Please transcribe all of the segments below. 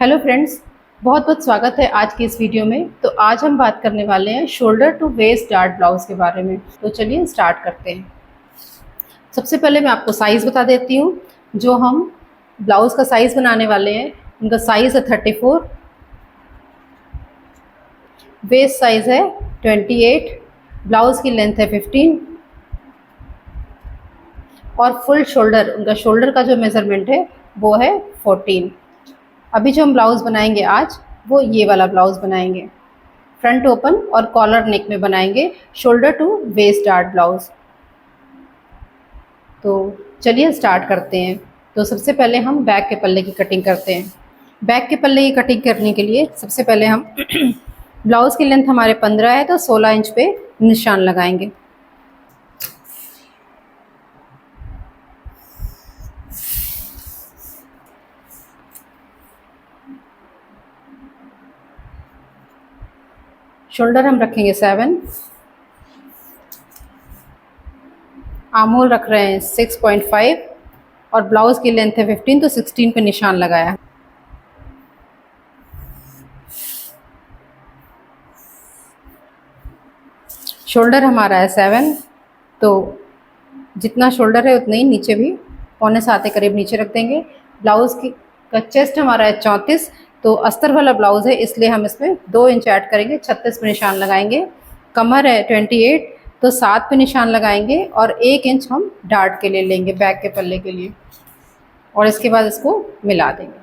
Hello friends, बहुत बहुत स्वागत है आज की इस वीडियो में। तो आज हम बात करने वाले हैं shoulder to waist dart blouse के बारे में। तो चलिए स्टार्ट करते हैं। सबसे पहले मैं आपको साइज़ बता देती हूँ। जो हम ब्लाउज़ का साइज़ बनाने वाले हैं उनका साइज़ है 34, वेस्ट साइज़ है 28, ब्लाउज़ की लेंथ है 15 और फुल शोल्डर, उनका शोल्डर का जो मेज़रमेंट है वो है 14। अभी जो हम ब्लाउज़ बनाएंगे आज वो ये वाला ब्लाउज़ बनाएंगे, फ्रंट ओपन और कॉलर नेक में बनाएंगे shoulder to waist dart blouse. तो चलिए स्टार्ट करते हैं। तो सबसे पहले हम बैक के पल्ले की कटिंग करते हैं। बैक के पल्ले की कटिंग करने के लिए सबसे पहले हम ब्लाउज़ की लेंथ हमारे 15 है तो 16 इंच पे निशान लगाएंगे। शोल्डर हम रखेंगे 7, आर्म होल रख रहे हैं 6.5 और ब्लाउज़ की लेंथ है 15 तो 16 पे निशान लगाया। शोल्डर हमारा है 7, तो जितना शोल्डर है उतना ही नीचे भी 6.25 के करीब नीचे रख देंगे। ब्लाउज़ की का चेस्ट हमारा है 34, तो अस्तर वाला ब्लाउज़ है इसलिए हम इसमें 2 इंच ऐड करेंगे, 36 पे निशान लगाएंगे। कमर है 28, तो 7 पे निशान लगाएंगे और 1 इंच हम डार्ट के लिए लेंगे बैक के पल्ले के लिए और इसके बाद इसको मिला देंगे।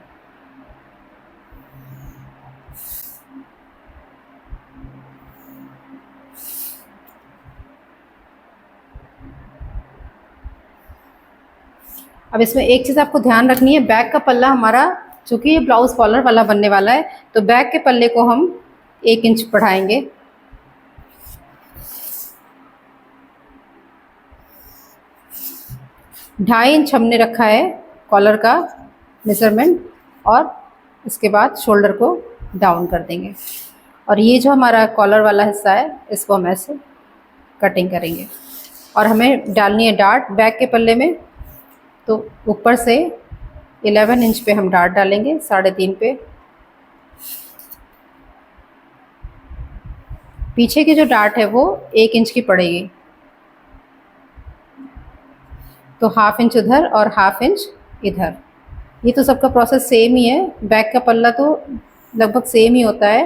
अब इसमें एक चीज़ आपको ध्यान रखनी है, बैक का पल्ला हमारा चूँकि ये ब्लाउज़ कॉलर वाला बनने वाला है तो बैक के पल्ले को हम 1 इंच बढ़ाएंगे। ढाई इंच हमने रखा है कॉलर का मेज़रमेंट और इसके बाद शोल्डर को डाउन कर देंगे और ये जो हमारा कॉलर वाला हिस्सा है इसको हम ऐसे कटिंग करेंगे और हमें डालनी है डार्ट बैक के पल्ले में। तो ऊपर से 11 इंच पे हम डार्ट डालेंगे, 3.5 पे। पीछे की जो डार्ट है वो 1 इंच की पड़ेगी, तो हाफ इंच उधर और हाफ इंच इधर। ये तो सबका प्रोसेस सेम ही है, बैक का पल्ला तो लगभग सेम ही होता है।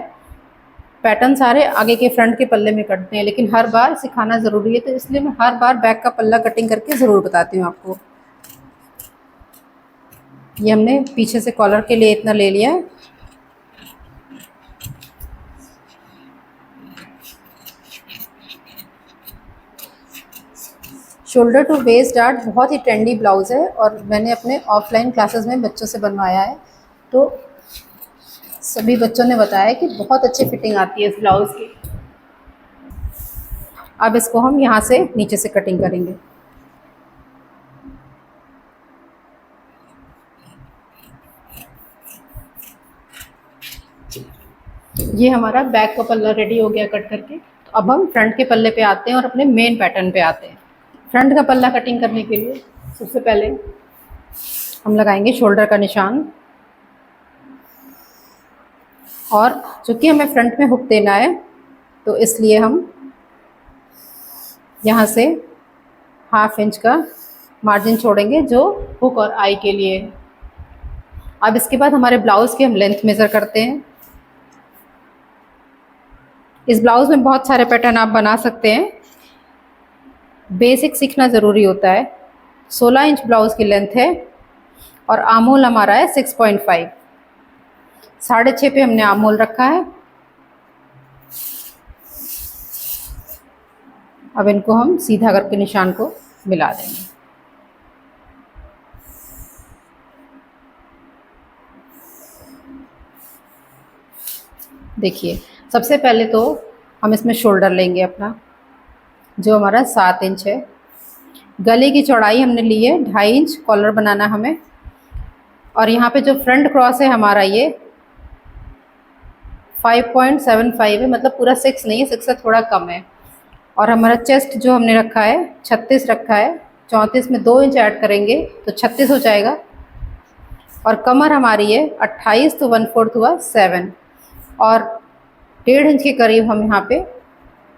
पैटर्न सारे आगे के फ्रंट के पल्ले में कटते हैं, लेकिन हर बार सिखाना ज़रूरी है तो इसलिए मैं हर बार बैक का पल्ला कटिंग करके ज़रूर बताती हूँ आपको। ये हमने पीछे से कॉलर के लिए इतना ले लिया है। शोल्डर टू वेस्ट डार्ट बहुत ही ट्रेंडी ब्लाउज़ है और मैंने अपने ऑफलाइन क्लासेस में बच्चों से बनवाया है, तो सभी बच्चों ने बताया कि बहुत अच्छी फिटिंग आती है इस ब्लाउज़ की। अब इसको हम यहाँ से नीचे से कटिंग करेंगे। ये हमारा बैक का पल्ला रेडी हो गया कट करके। तो अब हम फ्रंट के पल्ले पे आते हैं और अपने मेन पैटर्न पे आते हैं। फ्रंट का पल्ला कटिंग करने के लिए सबसे पहले हम लगाएंगे शोल्डर का निशान और चूँकि हमें फ्रंट में हुक देना है तो इसलिए हम यहाँ से हाफ इंच का मार्जिन छोड़ेंगे जो हुक और आई के लिए है। अब इसके बाद हमारे ब्लाउज़ की हम लेंथ मेज़र करते हैं। इस ब्लाउज़ में बहुत सारे पैटर्न आप बना सकते हैं, बेसिक सीखना ज़रूरी होता है। 16 इंच ब्लाउज़ की लेंथ है और आर्म होल हमारा है 6.5, 6.5 पे हमने आर्म होल रखा है। अब इनको हम सीधा करके निशान को मिला देंगे। देखिए, सबसे पहले तो हम इसमें शोल्डर लेंगे अपना, जो हमारा 7 इंच है। गले की चौड़ाई हमने ली है 2.5 इंच, कॉलर बनाना हमें। और यहाँ पे जो फ्रंट क्रॉस है हमारा ये 5.75 है, मतलब पूरा 6 नहीं है, 6 से थोड़ा कम है। और हमारा चेस्ट जो हमने रखा है 36 रखा है, 34 में 2 इंच ऐड करेंगे तो 36 हो जाएगा। और कमर हमारी है 28, तो 1/4 हुआ 7, और 1.5 इंच के करीब हम यहाँ पे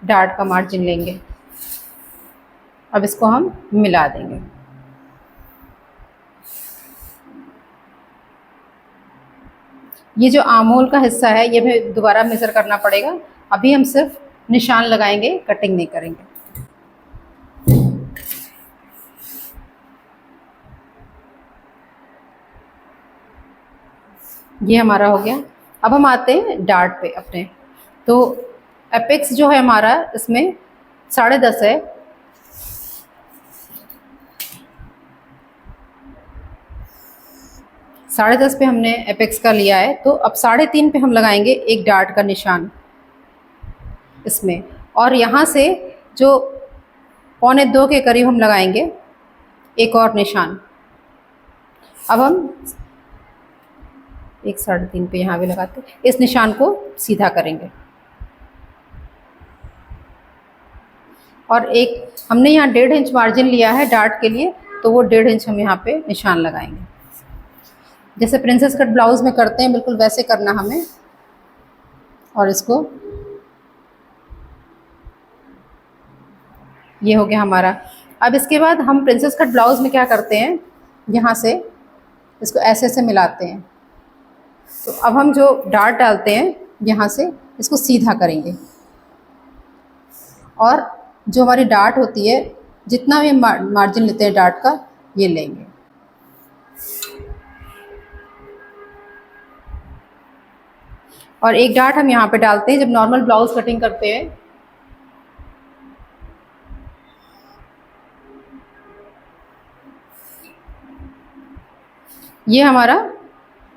डार्ट का मार्जिन लेंगे। अब इसको हम मिला देंगे। ये जो आर्म होल का हिस्सा है ये हमें दोबारा मेज़र करना पड़ेगा। अभी हम सिर्फ निशान लगाएंगे, कटिंग नहीं करेंगे। ये हमारा हो गया। अब हम आते हैं डार्ट पे अपने। तो एपेक्स जो है हमारा इसमें 10.5 है, 10.5 पे हमने एपेक्स का लिया है। तो अब 3.5 पे हम लगाएंगे एक डार्ट का निशान इसमें, और यहाँ से जो 1.25 के करीब हम लगाएंगे एक और निशान। अब हम 1.3 पे यहाँ भी लगाते, इस निशान को सीधा करेंगे, और एक हमने यहाँ 1.5 इंच मार्जिन लिया है डार्ट के लिए, तो वो 1.5 इंच हम यहाँ पे निशान लगाएंगे। जैसे प्रिंसेस कट ब्लाउज में करते हैं बिल्कुल वैसे करना हमें। और इसको, ये हो गया हमारा। अब इसके बाद हम प्रिंसेस कट ब्लाउज में क्या करते हैं, यहाँ से इसको ऐसे ऐसे मिलाते हैं। तो अब हम जो डार्ट डालते हैं यहाँ से इसको सीधा करेंगे, और जो हमारी डार्ट होती है जितना भी मार्जिन लेते हैं डार्ट का, ये लेंगे। और एक डार्ट हम यहाँ पे डालते हैं जब नॉर्मल ब्लाउज कटिंग करते हैं। ये हमारा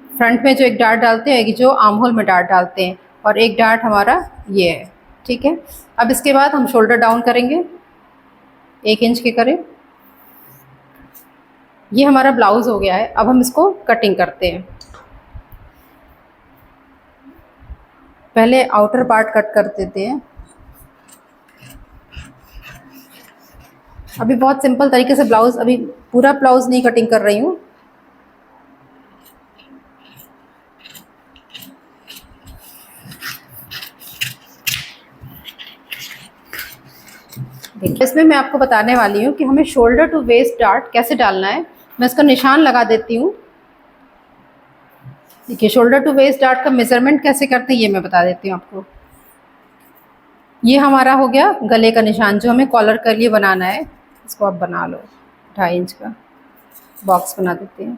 फ्रंट में जो एक डार्ट डालते हैं, जो आर्म होल में डार्ट डालते हैं, और एक डार्ट हमारा ये है, ठीक है। अब इसके बाद हम शोल्डर डाउन करेंगे 1 इंच के करीब। ये हमारा ब्लाउज हो गया है। अब हम इसको कटिंग करते हैं। पहले आउटर पार्ट कट कर देते हैं। अभी बहुत सिंपल तरीके से ब्लाउज, अभी पूरा ब्लाउज नहीं कटिंग कर रही हूँ। इसमें मैं आपको बताने वाली हूँ कि हमें शोल्डर टू वेस्ट डार्ट कैसे डालना है। मैं इसका निशान लगा देती हूँ। देखिए, शोल्डर टू वेस्ट डार्ट का मेजरमेंट कैसे करते हैं ये मैं बता देती हूँ आपको। ये हमारा हो गया गले का निशान जो हमें कॉलर के लिए बनाना है। इसको आप बना लो, 2.5 इंच का बॉक्स बना देते हैं।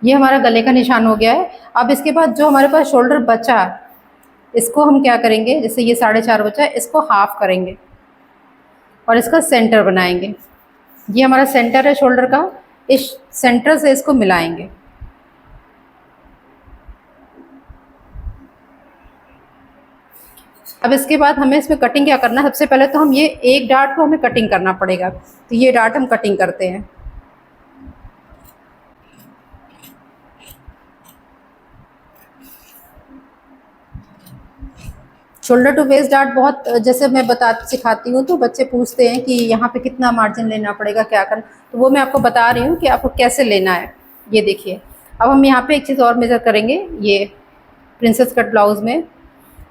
ये हमारा गले का निशान हो गया है। अब इसके बाद जो हमारे पास शोल्डर बचा, इसको हम क्या करेंगे, जैसे ये 4.5 बचा है, इसको हाफ करेंगे और इसका सेंटर बनाएंगे। ये हमारा सेंटर है शोल्डर का, इस सेंटर से इसको मिलाएंगे। अब इसके बाद हमें इसमें कटिंग क्या करना है, सबसे पहले तो हम ये एक डार्ट को हमें कटिंग करना पड़ेगा। तो ये डार्ट हम कटिंग करते हैं। शोल्डर टू वेस्ट डार्ट बहुत, जैसे मैं सिखाती हूँ तो बच्चे पूछते हैं कि यहाँ पे कितना मार्जिन लेना पड़ेगा, क्या करना, तो वो मैं आपको बता रही हूँ कि आपको कैसे लेना है। ये देखिए, अब हम यहाँ पे एक चीज़ और मेज़र करेंगे। ये प्रिंसेस कट ब्लाउज में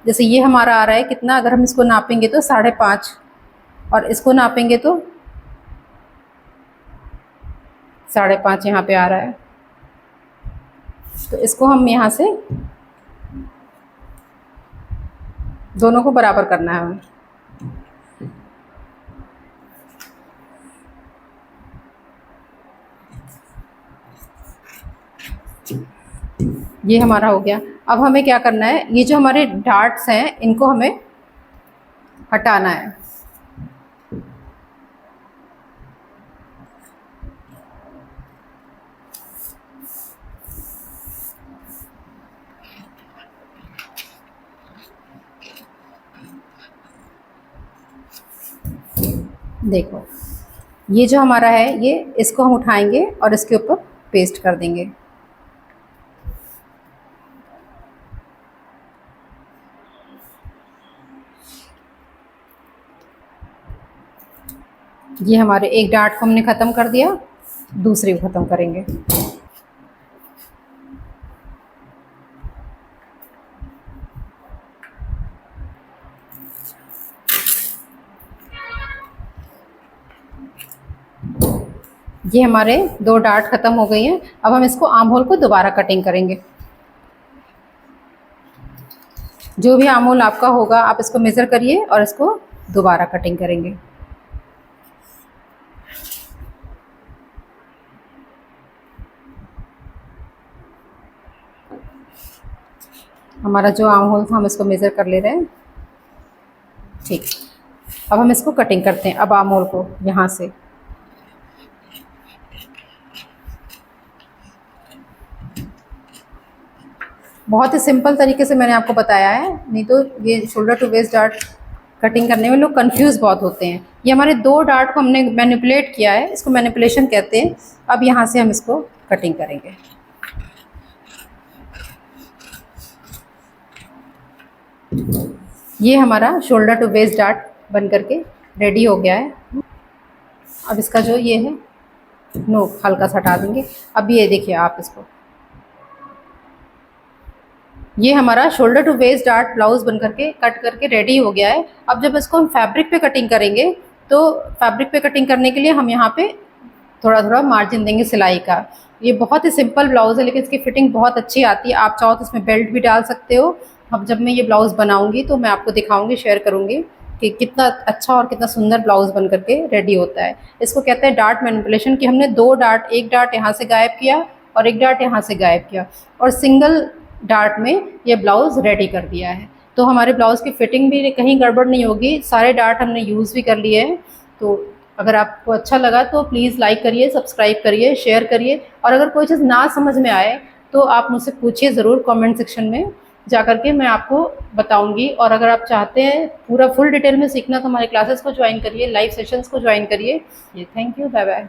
जैसे ये हमारा आ रहा है कितना, अगर हम इसको नापेंगे तो 5.5, और इसको नापेंगे तो 5.5 यहाँ पे आ रहा है। तो इसको हम यहाँ से दोनों को बराबर करना है हमें। ये हमारा हो गया। अब हमें क्या करना है, ये जो हमारे डार्ट्स हैं इनको हमें हटाना है। देखो, ये जो हमारा है, ये इसको हम उठाएंगे और इसके ऊपर पेस्ट कर देंगे। ये हमारे एक डार्ट को हमने ख़त्म कर दिया, दूसरे को ख़त्म करेंगे। ये हमारे 2 डार्ट ख़त्म हो गई हैं। अब हम इसको आर्म होल को दोबारा कटिंग करेंगे। जो भी आर्म होल आपका होगा आप इसको मेज़र करिए और इसको दोबारा कटिंग करेंगे। हमारा जो आर्म होल था हम इसको मेज़र कर ले रहे हैं। ठीक, अब हम इसको कटिंग करते हैं। अब आर्म होल को यहाँ से बहुत ही सिंपल तरीके से मैंने आपको बताया है, नहीं तो ये shoulder to waist dart cutting करने में लोग कंफ्यूज बहुत होते हैं। ये हमारे 2 डार्ट को हमने मैनिपुलेट किया है, इसको मैनिपुलेशन कहते हैं। अब यहाँ से हम इसको कटिंग करेंगे। ये हमारा शोल्डर टू वेस्ट डार्ट बन करके रेडी हो गया है। अब इसका जो ये है नोक हल्का सा हटा देंगे। अब ये देखिए आप इसको, ये हमारा shoulder to waist dart blouse बन करके कट करके रेडी हो गया है। अब जब इसको हम फैब्रिक पे कटिंग करेंगे तो फैब्रिक पे कटिंग करने के लिए हम यहाँ पे थोड़ा थोड़ा मार्जिन देंगे सिलाई का। ये बहुत ही सिंपल ब्लाउज़ है लेकिन इसकी फिटिंग बहुत अच्छी आती है। आप चाहो तो इसमें बेल्ट भी डाल सकते हो। अब जब मैं ये ब्लाउज़ बनाऊंगी तो मैं आपको दिखाऊंगी, शेयर करूंगी कि कितना अच्छा और कितना सुंदर ब्लाउज़ बन करके रेडी होता है। इसको कहते हैं डार्ट मैनिपुलेशन, कि हमने 2 डार्ट, एक डार्ट यहाँ से गायब किया और एक डार्ट यहाँ से गायब किया और सिंगल डार्ट में ये ब्लाउज़ रेडी कर दिया है। तो हमारे ब्लाउज़ की फिटिंग भी कहीं गड़बड़ नहीं होगी। सारे डार्ट हमने यूज़ भी कर लिए हैं। तो अगर आपको अच्छा लगा तो प्लीज़ लाइक करिए, सब्सक्राइब करिए, शेयर करिए और अगर कोई चीज़ ना समझ में आए तो आप मुझसे पूछिए ज़रूर कमेंट सेक्शन में, जा कर के मैं आपको बताऊंगी। और अगर आप चाहते हैं पूरा फुल डिटेल में सीखना तो हमारे क्लासेस को ज्वाइन करिए, लाइव सेशंस को ज्वाइन करिए। ये थैंक यू, बाय बाय।